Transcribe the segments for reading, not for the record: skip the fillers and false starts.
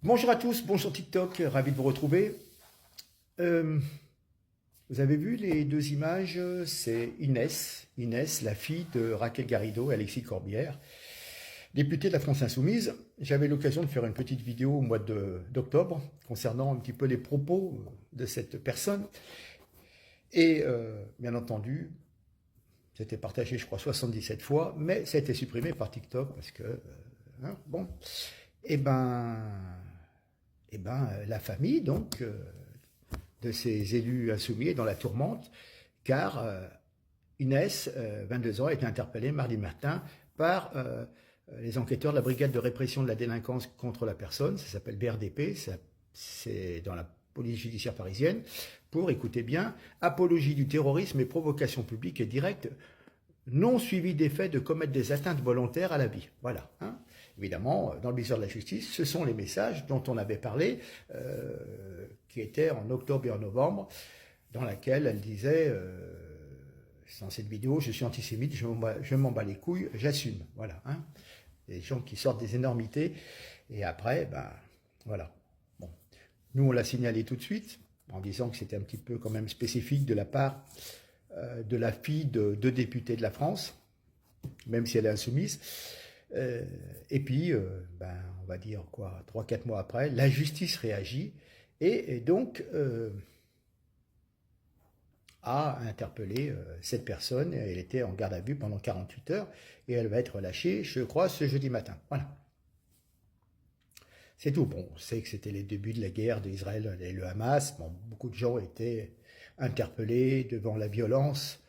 Bonjour à tous, bonjour TikTok, ravi de vous retrouver. Euh, Vous avez vu les deux images, c'est Inès, la fille de Raquel Garrido et Alexis Corbière, députée de la France Insoumise. J'avais l'occasion de faire une petite vidéo au mois d'octobre concernant un petit peu les propos de cette personne. Et bien entendu, c'était partagé, je crois, 77 fois, mais ça a été supprimé par TikTok parce que, bon, et ben, la famille, donc, de ces élus insoumis est dans la tourmente, car Inès, 22 ans, a été interpellée mardi matin par les enquêteurs de la brigade de répression de la délinquance contre la personne, ça s'appelle BRDP, c'est dans la police judiciaire parisienne, pour, écoutez bien, apologie du terrorisme et provocation publique et directe, non suivi des faits de commettre des atteintes volontaires à la vie. Voilà. Évidemment, dans le viseur de la justice, ce sont les messages dont on avait parlé, qui étaient en octobre et en novembre, dans laquelle elle disait, dans cette vidéo, je suis antisémite, je m'en bats les couilles, j'assume. Voilà. Des gens qui sortent des énormités, et après, ben, voilà. Bon. Nous, on l'a signalé tout de suite, en disant que c'était un petit peu quand même spécifique de la part de la fille de deux députés de la France, même si elle est insoumise. Et puis, ben, on va dire quoi, 3-4 mois après, la justice réagit et donc a interpellé cette personne. Elle était en garde à vue pendant 48 heures et elle va être relâchée, je crois, ce jeudi matin. Voilà. C'est tout. Bon, on sait que c'était les débuts de la guerre d'Israël et le Hamas. Bon, beaucoup de gens étaient interpellés devant la violence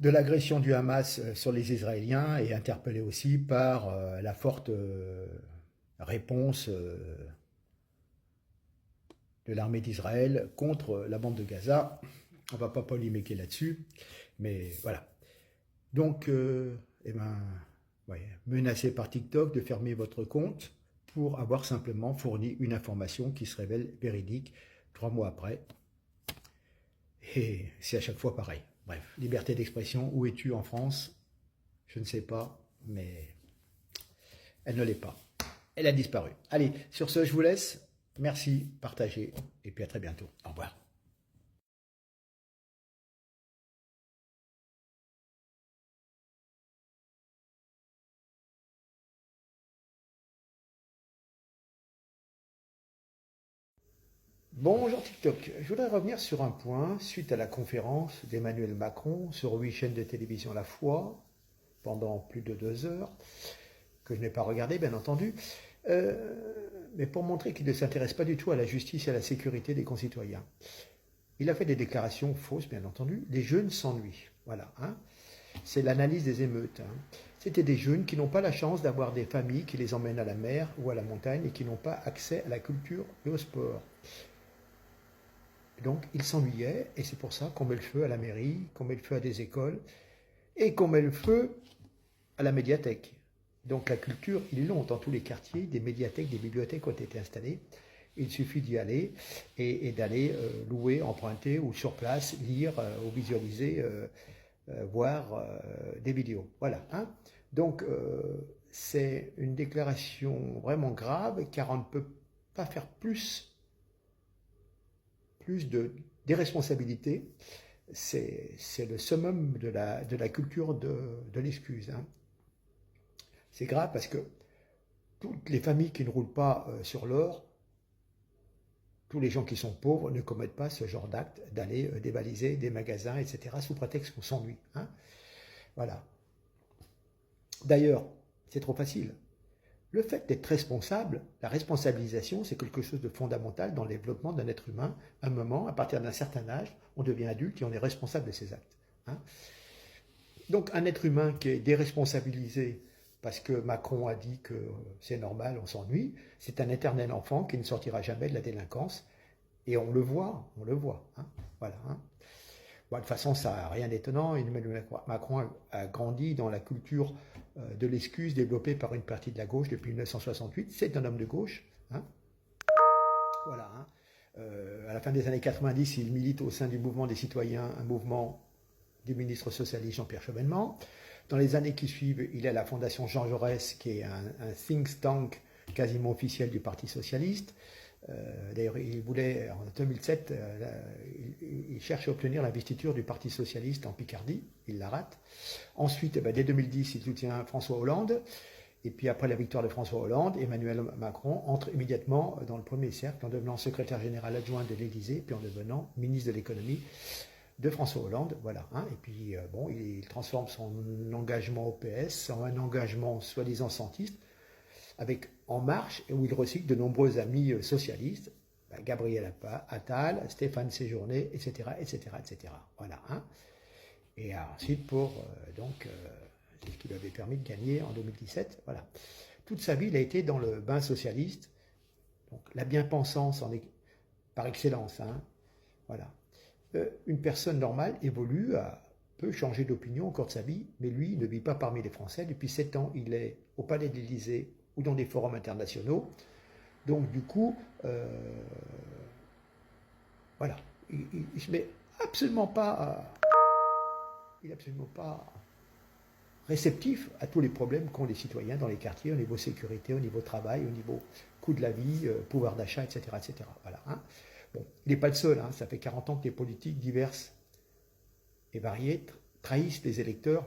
de l'agression du Hamas sur les Israéliens et interpellés aussi par la forte réponse de l'armée d'Israël contre la bande de Gaza. On ne va pas polémiquer là-dessus, mais voilà. Donc, eh ben, ouais, menacé par TikTok de fermer votre compte pour avoir simplement fourni une information qui se révèle véridique 3 mois après. Et c'est à chaque fois pareil. Bref, liberté d'expression, où es-tu en France? Je ne sais pas, mais elle ne l'est pas. Elle a disparu. Allez, sur ce, je vous laisse. Merci, partagez, et puis à très bientôt. Au revoir. Bonjour TikTok. Je voudrais revenir sur un point suite à la conférence d'Emmanuel Macron sur 8 chaînes de télévision à la fois, pendant plus de 2 heures, que je n'ai pas regardé bien entendu, mais pour montrer qu'il ne s'intéresse pas du tout à la justice et à la sécurité des concitoyens. Il a fait des déclarations fausses, bien entendu. Les jeunes s'ennuient. Voilà. C'est l'analyse des émeutes. C'était des jeunes qui n'ont pas la chance d'avoir des familles qui les emmènent à la mer ou à la montagne et qui n'ont pas accès à la culture et au sport. Donc, ils s'ennuyaient et c'est pour ça qu'on met le feu à la mairie, qu'on met le feu à des écoles et qu'on met le feu à la médiathèque. Donc, la culture, ils l'ont dans tous les quartiers. Des médiathèques, des bibliothèques ont été installées. Il suffit d'y aller et d'aller louer, emprunter ou sur place, lire ou visualiser, voir des vidéos. Voilà. Donc, c'est une déclaration vraiment grave car on ne peut pas faire plus d'irresponsabilité. C'est le summum de la culture de l'excuse. C'est grave parce que toutes les familles qui ne roulent pas sur l'or, tous les gens qui sont pauvres ne commettent pas ce genre d'acte d'aller dévaliser des magasins, etc., sous prétexte qu'on s'ennuie. Voilà. D'ailleurs, c'est trop facile. Le fait d'être responsable, la responsabilisation, c'est quelque chose de fondamental dans le développement d'un être humain. À un moment, à partir d'un certain âge, on devient adulte et on est responsable de ses actes. Donc un être humain qui est déresponsabilisé parce que Macron a dit que c'est normal, on s'ennuie, c'est un éternel enfant qui ne sortira jamais de la délinquance. Et on le voit. Voilà. Bon, de toute façon, ça n'a rien d'étonnant. Emmanuel Macron a grandi dans la culture de l'excuse développée par une partie de la gauche depuis 1968. C'est un homme de gauche. Voilà. À la fin des années 90, il milite au sein du mouvement des citoyens, un mouvement du ministre socialiste Jean-Pierre Chevènement. Dans les années qui suivent, il est à la Fondation Jean Jaurès, qui est un think tank quasiment officiel du Parti socialiste. D'ailleurs, il voulait, en 2007, il cherche à obtenir l'investiture du Parti socialiste en Picardie. Il la rate. Ensuite, dès 2010, il soutient François Hollande. Et puis après la victoire de François Hollande, Emmanuel Macron entre immédiatement dans le premier cercle en devenant secrétaire général adjoint de l'Élysée, puis en devenant ministre de l'économie de François Hollande. Voilà. Et puis, il transforme son engagement au PS en un engagement soi-disant centriste, avec En Marche, où il recycle de nombreux amis socialistes, Gabriel Attal, Stéphane Séjourné, etc., etc., etc. Voilà. Et ensuite, c'est ce qui lui avait permis de gagner en 2017. Voilà. Toute sa vie, il a été dans le bain socialiste. Donc, la bien-pensance en est par excellence. Voilà. Une personne normale évolue, peut changer d'opinion au cours de sa vie, mais lui, il ne vit pas parmi les Français. Depuis 7 ans, il est au Palais de l'Élysée ou dans des forums internationaux. Donc, du coup, voilà. Il ne se met absolument pas... il n'est absolument pas réceptif à tous les problèmes qu'ont les citoyens dans les quartiers, au niveau sécurité, au niveau travail, au niveau coût de la vie, pouvoir d'achat, etc., etc. Voilà. Bon, il n'est pas le seul. Ça fait 40 ans que les politiques diverses et variées trahissent les électeurs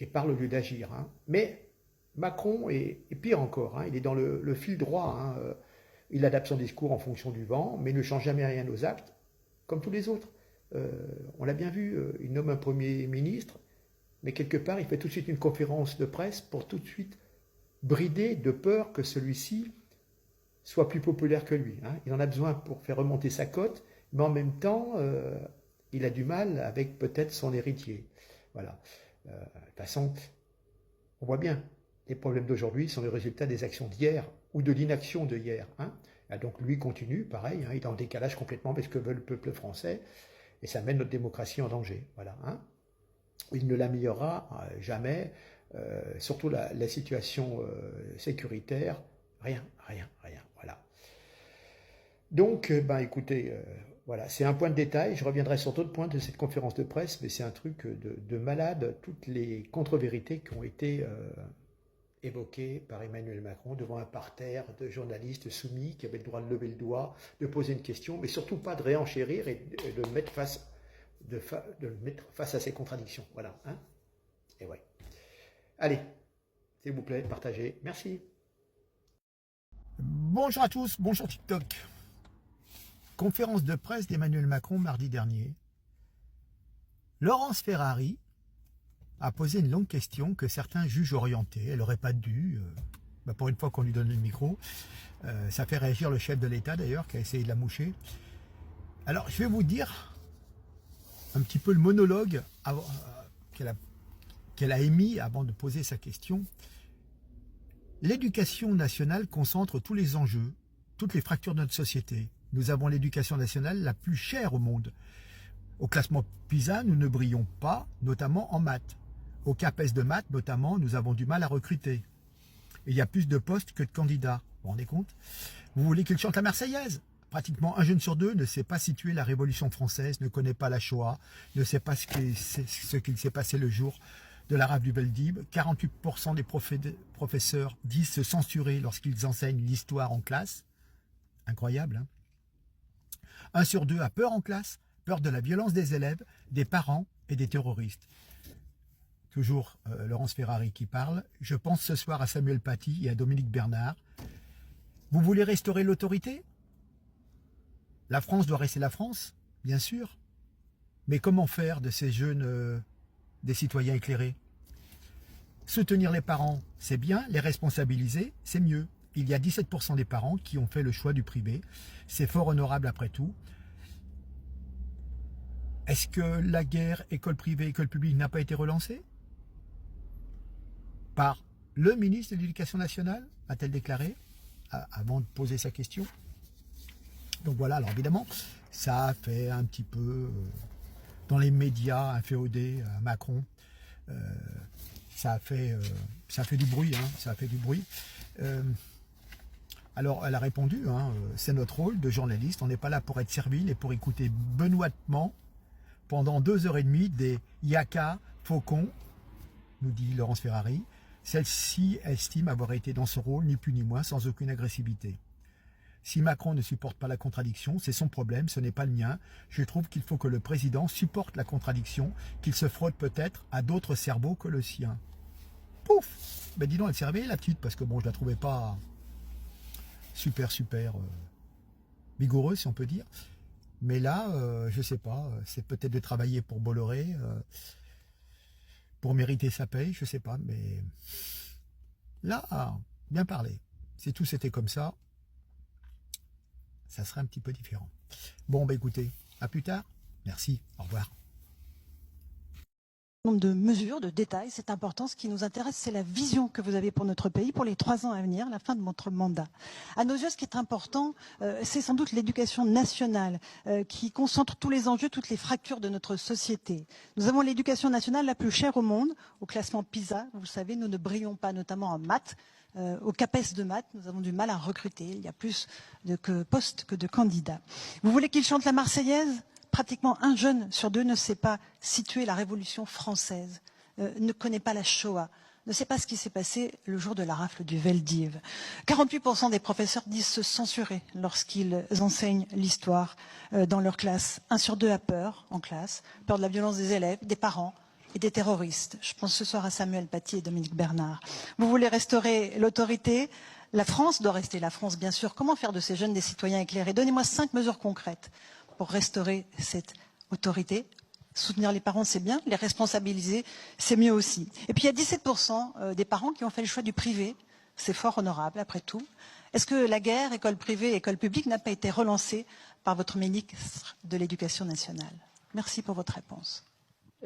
et parlent au lieu d'agir. Mais Macron est pire encore. Il est dans le fil droit. Il adapte son discours en fonction du vent, mais ne change jamais rien aux actes, comme tous les autres. On l'a bien vu, il nomme un Premier ministre, mais quelque part, il fait tout de suite une conférence de presse pour tout de suite brider de peur que celui-ci soit plus populaire que lui. Il en a besoin pour faire remonter sa cote, mais en même temps, il a du mal avec peut-être son héritier. Voilà. De toute façon, on voit bien, les problèmes d'aujourd'hui sont le résultat des actions d'hier ou de l'inaction de hier. Donc lui continue, pareil, il est en décalage complètement avec ce que veut le peuple français, et ça mène notre démocratie en danger. Voilà. Il ne l'améliorera jamais, surtout la situation sécuritaire, rien. Voilà. Donc, écoutez, voilà, c'est un point de détail. Je reviendrai sur d'autres points de cette conférence de presse, mais c'est un truc de malade. Toutes les contre-vérités qui ont été évoquées par Emmanuel Macron devant un parterre de journalistes soumis qui avaient le droit de lever le doigt, de poser une question, mais surtout pas de réenchérir et de le mettre face à ses contradictions. Voilà. Et ouais. Allez, s'il vous plaît, partagez. Merci. Bonjour à tous, bonjour TikTok. Conférence de presse d'Emmanuel Macron mardi dernier. Laurence Ferrari a posé une longue question que certains jugent orientée. Elle n'aurait pas dû, pour une fois qu'on lui donne le micro. Ça fait réagir le chef de l'État d'ailleurs, qui a essayé de la moucher. Alors, je vais vous dire un petit peu le monologue qu'elle a émis avant de poser sa question. L'éducation nationale concentre tous les enjeux, toutes les fractures de notre société. Nous avons l'éducation nationale la plus chère au monde. Au classement PISA, nous ne brillons pas, notamment en maths. Au CAPES de maths, notamment, nous avons du mal à recruter. Et il y a plus de postes que de candidats. Vous vous rendez compte? Vous voulez qu'il chante la Marseillaise? Pratiquement un jeune sur deux ne sait pas situer la Révolution française, ne connaît pas la Shoah, ne sait pas ce qu'il s'est passé le jour de la rafle du Veldiv. 48% des professeurs disent se censurer lorsqu'ils enseignent l'histoire en classe. Incroyable, hein? 1 sur 2 a peur en classe, peur de la violence des élèves, des parents et des terroristes. Toujours Laurence Ferrari qui parle. Je pense ce soir à Samuel Paty et à Dominique Bernard. Vous voulez restaurer l'autorité? La France doit rester la France, bien sûr. Mais comment faire de ces jeunes des citoyens éclairés? Soutenir les parents, c'est bien. Les responsabiliser, c'est mieux. Il y a 17% des parents qui ont fait le choix du privé. C'est fort honorable après tout. Est-ce que la guerre école privée, école publique n'a pas été relancée par le ministre de l'Éducation nationale, a-t-elle déclaré, avant de poser sa question? Donc voilà, alors évidemment, ça a fait un petit peu, dans les médias, inféodés à Macron, ça a fait du bruit, ça a fait du bruit. Alors elle a répondu, c'est notre rôle de journaliste, on n'est pas là pour être servile et pour écouter benoîtement pendant 2h30 des yaka faucons, nous dit Laurence Ferrari. Celle-ci estime avoir été dans ce rôle, ni plus ni moins, sans aucune agressivité. Si Macron ne supporte pas la contradiction, c'est son problème, ce n'est pas le mien. Je trouve qu'il faut que le président supporte la contradiction, qu'il se frotte peut-être à d'autres cerveaux que le sien. Pouf! Ben dis donc, elle s'est réveillée la petite, parce que bon, je la trouvais pas super vigoureuse, si on peut dire. Mais là, je sais pas, c'est peut-être de travailler pour Bolloré, pour mériter sa paye, je sais pas, mais là, bien parlé. Si tout c'était comme ça serait un petit peu différent. Bon, bah écoutez, à plus tard. Merci, au revoir. Nombre de mesures, de détails, c'est important. Ce qui nous intéresse, c'est la vision que vous avez pour notre pays, pour les 3 ans à venir, la fin de votre mandat. À nos yeux, ce qui est important, c'est sans doute l'éducation nationale, qui concentre tous les enjeux, toutes les fractures de notre société. Nous avons l'éducation nationale la plus chère au monde, au classement PISA. Vous le savez, nous ne brillons pas, notamment en maths. Au CAPES de maths, nous avons du mal à recruter. Il y a plus de postes que de candidats. Vous voulez qu'ils chantent la Marseillaise ? Pratiquement un jeune sur 2 ne sait pas situer la Révolution française, ne connaît pas la Shoah, ne sait pas ce qui s'est passé le jour de la rafle du Veldiv. 48% des professeurs disent se censurer lorsqu'ils enseignent l'histoire dans leur classe. 1 sur 2 a peur en classe, peur de la violence des élèves, des parents et des terroristes. Je pense ce soir à Samuel Paty et Dominique Bernard. Vous voulez restaurer l'autorité ? La France doit rester la France, bien sûr. Comment faire de ces jeunes des citoyens éclairés? Donnez-moi 5 mesures concrètes pour restaurer cette autorité. Soutenir les parents, c'est bien. Les responsabiliser, c'est mieux aussi. Et puis, il y a 17% des parents qui ont fait le choix du privé. C'est fort honorable, après tout. Est-ce que la guerre, école privée, école publique, n'a pas été relancée par votre ministre de l'Éducation nationale? Merci pour votre réponse.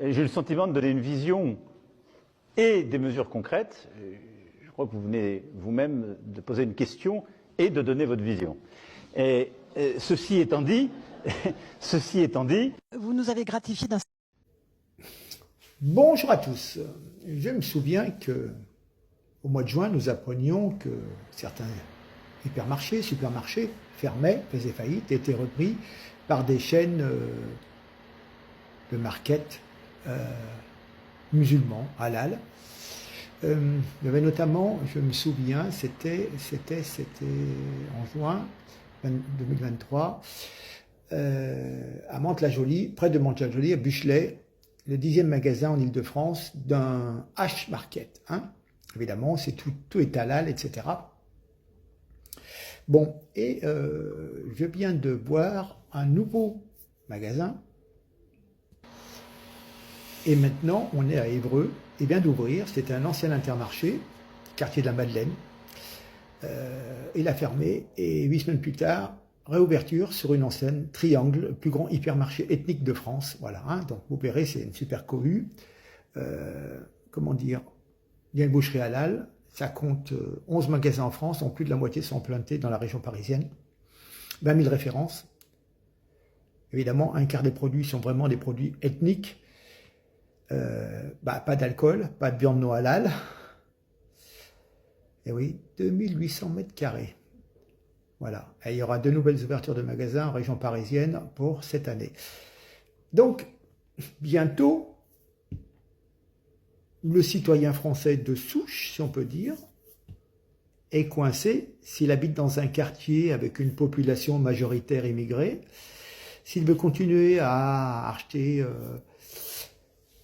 J'ai le sentiment de donner une vision et des mesures concrètes. Je crois que vous venez vous-même de poser une question et de donner votre vision. Et ceci étant dit, vous nous avez gratifié d'un... Bonjour à tous. Je me souviens que au mois de juin, nous apprenions que certains hypermarchés, supermarchés fermaient, faisaient faillite, étaient repris par des chaînes de market musulmans, halal. Il y avait notamment, je me souviens, c'était en juin 2023, à Mantes-la-Jolie, près de Mantes-la-Jolie, à Buchelet, le 10e magasin en Ile-de-France d'un H-Market. Hein. Évidemment, c'est tout est halal, etc. Bon, et je viens de voir un nouveau magasin. Et maintenant, on est à Évreux, et vient d'ouvrir, c'était un ancien Intermarché, quartier de la Madeleine. Il a fermé, et 8 semaines plus tard, réouverture sur une enseigne Triangle, le plus grand hypermarché ethnique de France. Voilà, hein, donc vous verrez, c'est une super cohue. Comment dire, il y a une boucherie halal, ça compte 11 magasins en France, dont plus de la moitié sont implantés dans la région parisienne. 20 000 références. Évidemment, un quart des produits sont vraiment des produits ethniques. Pas d'alcool, pas de viande non halal. Et oui, 2800 mètres carrés. Voilà. Et il y aura 2 nouvelles ouvertures de magasins en région parisienne pour cette année. Donc, bientôt, le citoyen français de souche, si on peut dire, est coincé s'il habite dans un quartier avec une population majoritaire immigrée. S'il veut continuer à acheter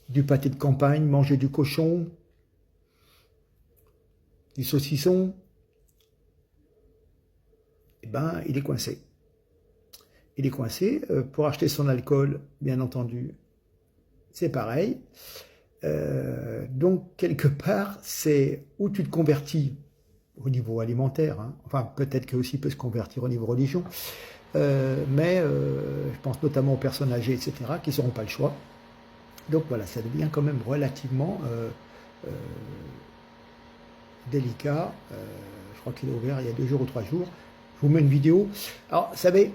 du pâté de campagne, manger du cochon, du saucisson, eh ben, il est coincé. Il est coincé. Pour acheter son alcool, bien entendu, c'est pareil. Donc, quelque part, c'est où tu te convertis au niveau alimentaire, hein. Enfin, peut-être que aussi peut se convertir au niveau religion, mais je pense notamment aux personnes âgées, etc., qui n'auront pas le choix. Donc voilà, ça devient quand même relativement délicat. Je crois qu'il est ouvert il y a 2 jours ou 3 jours. Je vous mets une vidéo. Alors, vous savez,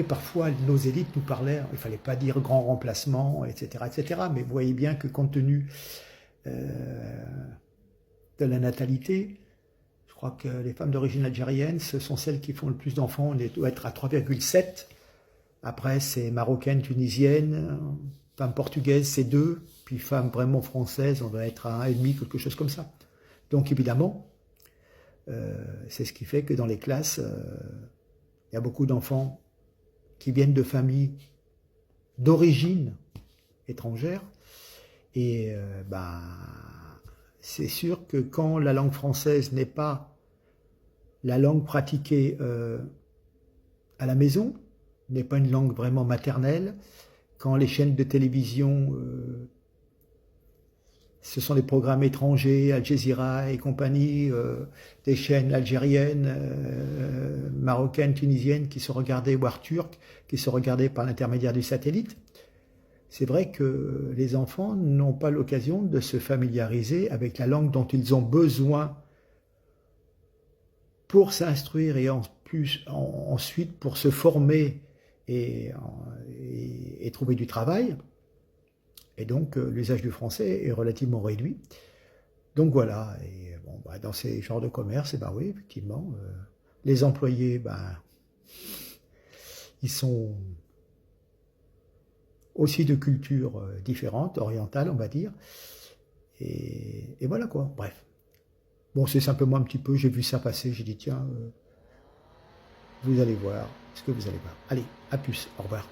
parfois, nos élites nous parlaient, il ne fallait pas dire grand remplacement, etc., etc. Mais vous voyez bien que compte tenu de la natalité, je crois que les femmes d'origine algérienne, ce sont celles qui font le plus d'enfants. On doit être à 3,7. Après, c'est marocaine, tunisienne, femme portugaise, c'est 2, puis femme vraiment française, on doit être à 1,5, quelque chose comme ça. Donc évidemment, c'est ce qui fait que dans les classes, il y a beaucoup d'enfants qui viennent de familles d'origine étrangère. Et c'est sûr que quand la langue française n'est pas la langue pratiquée à la maison, n'est pas une langue vraiment maternelle, quand les chaînes de télévision, ce sont des programmes étrangers, Al Jazeera et compagnie, des chaînes algériennes, marocaines, tunisiennes, qui sont regardées, voire turques, qui sont regardées par l'intermédiaire du satellite, c'est vrai que les enfants n'ont pas l'occasion de se familiariser avec la langue dont ils ont besoin pour s'instruire et ensuite pour se former et trouver du travail. Et donc l'usage du français est relativement réduit. Donc voilà, et bon, dans ces genres de commerces, oui, effectivement, les employés, ils sont aussi de cultures différentes, orientales, on va dire. Et voilà quoi, bref. Bon, c'est simplement un petit peu, j'ai vu ça passer, j'ai dit tiens, vous allez voir ce que vous allez voir. Allez, à plus, au revoir.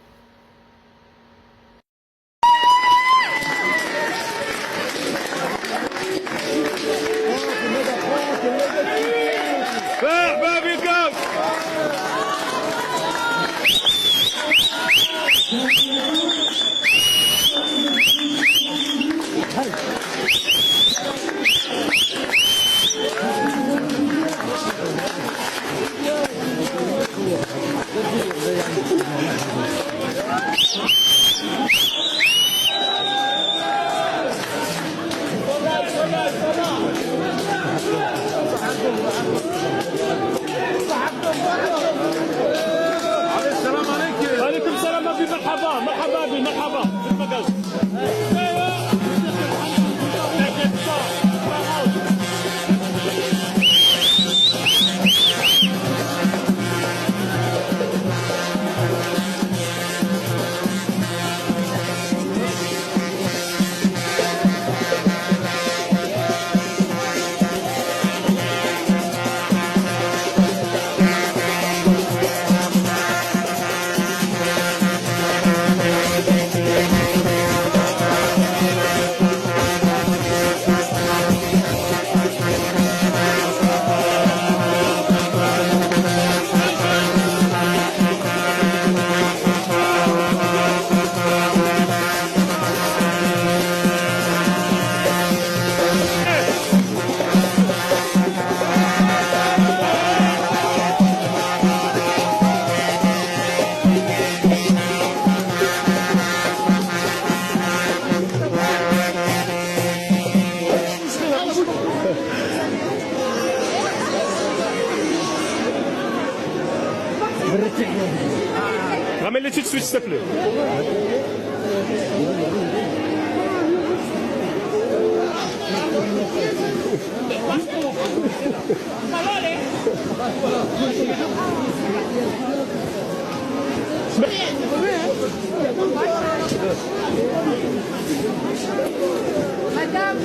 Ramène-les tout de suite, s'il te plaît. Madame.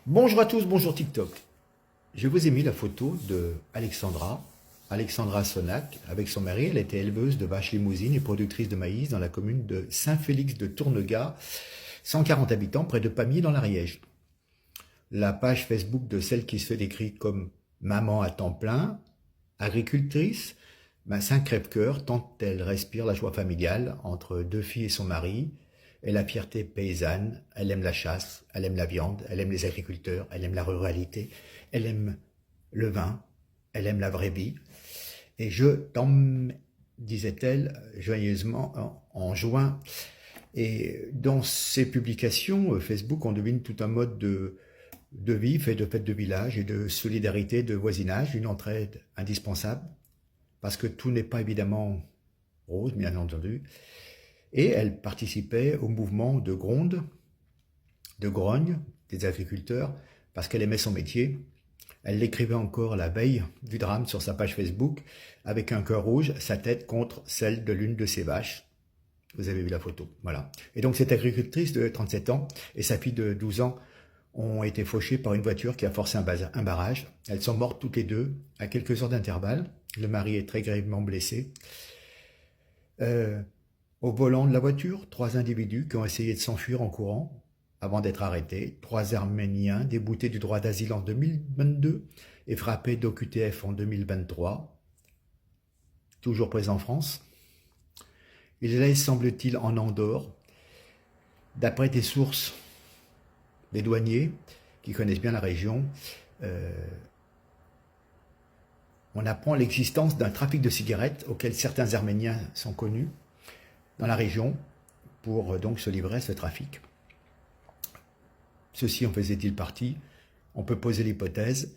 Bonjour à tous, bonjour TikTok. Je vous ai mis la photo de Alexandra Sonac, avec son mari. Elle était éleveuse de vaches limousines et productrice de maïs dans la commune de Saint-Félix de Tournegat, 140 habitants, près de Pamiers dans l'Ariège. La page Facebook de celle qui se fait décrire comme maman à temps plein, agricultrice, c'est un crève-cœur tant elle respire la joie familiale entre 2 filles et son mari, et la fierté paysanne. Elle aime la chasse, elle aime la viande, elle aime les agriculteurs, elle aime la ruralité, elle aime le vin, elle aime la vraie vie. Et je t'aime, disait-elle joyeusement en juin Et dans ces publications, Facebook, on devine tout un mode de vie fait de fêtes de village et de solidarité, de voisinage, une entraide indispensable, parce que tout n'est pas évidemment rose, bien entendu. Et elle participait au mouvement de gronde, de grogne des agriculteurs, parce qu'elle aimait son métier. Elle l'écrivait encore la veille du drame sur sa page Facebook, avec un cœur rouge, sa tête contre celle de l'une de ses vaches. Vous avez vu la photo, voilà. Et donc cette agricultrice de 37 ans et sa fille de 12 ans ont été fauchées par une voiture qui a forcé un barrage. Elles sont mortes toutes les deux à quelques heures d'intervalle. Le mari est très grièvement blessé. Au volant de la voiture, 3 individus qui ont essayé de s'enfuir en courant avant d'être arrêtés. 3 Arméniens déboutés du droit d'asile en 2022 et frappés d'OQTF en 2023. Toujours présents en France. Il est, semble-t-il, en Andorre. D'après des sources, des douaniers qui connaissent bien la région, on apprend l'existence d'un trafic de cigarettes auquel certains Arméniens sont connus dans la région pour donc se livrer à ce trafic. Ceux-ci en faisaient-ils partie? On peut poser l'hypothèse,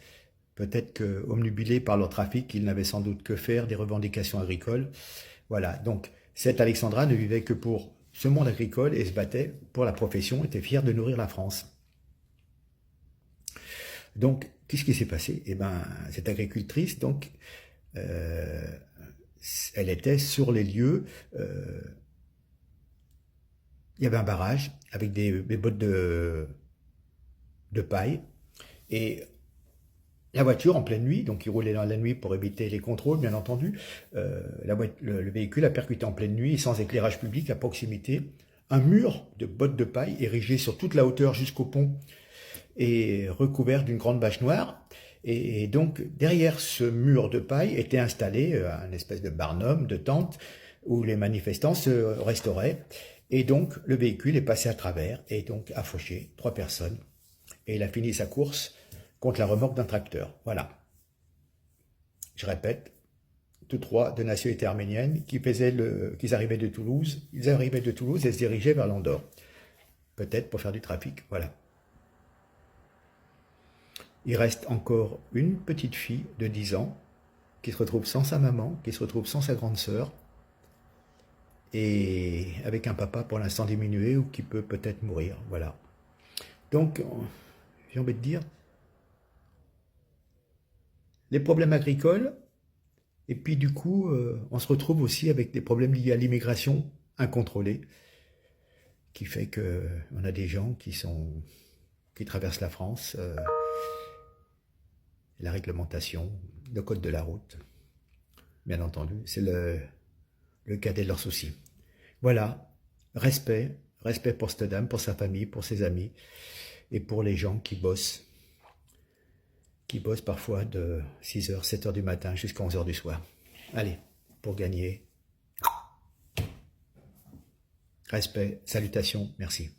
peut-être que, omnubilés par leur trafic, ils n'avaient sans doute que faire des revendications agricoles. Voilà, donc cette Alexandra ne vivait que pour ce monde agricole et se battait pour la profession, était fière de nourrir la France. Donc, qu'est-ce qui s'est passé? Eh bien, cette agricultrice, donc, elle était sur les lieux. Il y avait un barrage avec des bottes de paille et la voiture en pleine nuit, donc il roulait dans la nuit pour éviter les contrôles, bien entendu. Le véhicule a percuté en pleine nuit et sans éclairage public à proximité un mur de bottes de paille érigé sur toute la hauteur jusqu'au pont et recouvert d'une grande bâche noire. Et donc, derrière ce mur de paille était installé une espèce de barnum, de tente, où les manifestants se restauraient. Et donc, le véhicule est passé à travers et donc a fauché 3 personnes. Et il a fini sa course contre la remorque d'un tracteur. Voilà. Je répète, tous 3 de nationalité arménienne qu'ils arrivaient de Toulouse. Ils arrivaient de Toulouse et se dirigeaient vers l'Andorre. Peut-être pour faire du trafic. Voilà. Il reste encore une petite fille de 10 ans qui se retrouve sans sa maman, qui se retrouve sans sa grande sœur et avec un papa pour l'instant diminué ou qui peut peut-être mourir. Voilà. Donc, j'ai envie de dire, les problèmes agricoles, et puis du coup, on se retrouve aussi avec des problèmes liés à l'immigration incontrôlée, qui fait qu'on a des gens qui traversent la France, la réglementation, le code de la route, bien entendu, c'est le cadet de leurs soucis. Voilà, respect pour cette dame, pour sa famille, pour ses amis, et pour les gens qui bossent parfois de 6h, 7h du matin jusqu'à 11h du soir. Allez, pour gagner. Respect, salutations, merci.